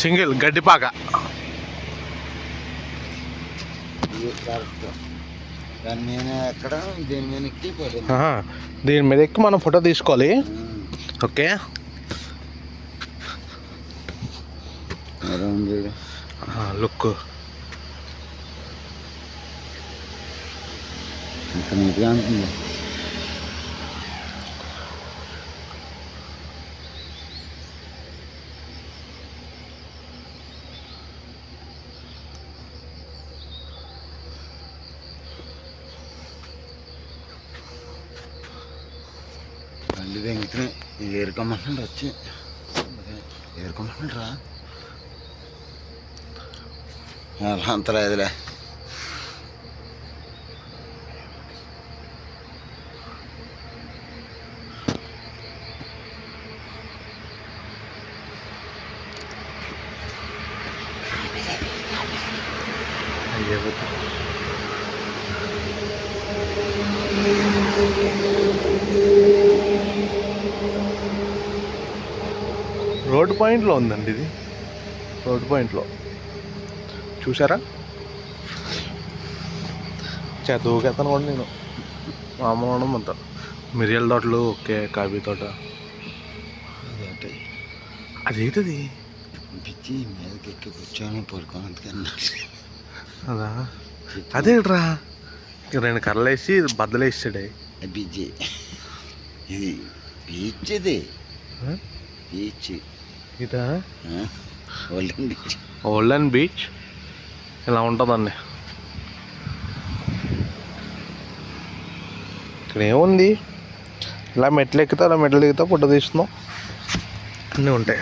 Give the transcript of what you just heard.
Single గడ్డిపాక. దీని మీద ఎక్కి మనం ఫోటో తీసుకోవాలి. ఓకే, లుక్ మళ్ళీ వెంకటనే ఏరుకోమంటున్నాడు, వచ్చి ఏరుకోమంటున్నాడు రా. అంత లేదులే. రోడ్డు పాయింట్లో ఉందండి ఇది. రోడ్డు పాయింట్లో చూసారా? చదువుకెత్తాను కూడా నేను మామూలు అంతా. మిరియాల తోటలు, ఓకే, కాఫీ తోట. అదేంటది? పిచ్చి మీదకి ఎక్కి కూర్చొని పడుకోనందుకన్నా. అదా? అదేట్రా, 2 కర్రలు వేసి బద్దలు వేసాడే. బిజ్జి ఇది బీచ్, ఇది బీచ్ ఇదా? Olden beach. ఓల్డెన్ బీచ్ ఇలా ఉంటుందండి. ఇక్కడ ఏముంది, ఇలా మెట్లు ఎక్కుతా, అలా మెట్లు దిగుతా, ఫోటో తీస్తున్నాం, అన్నీ ఉంటాయి.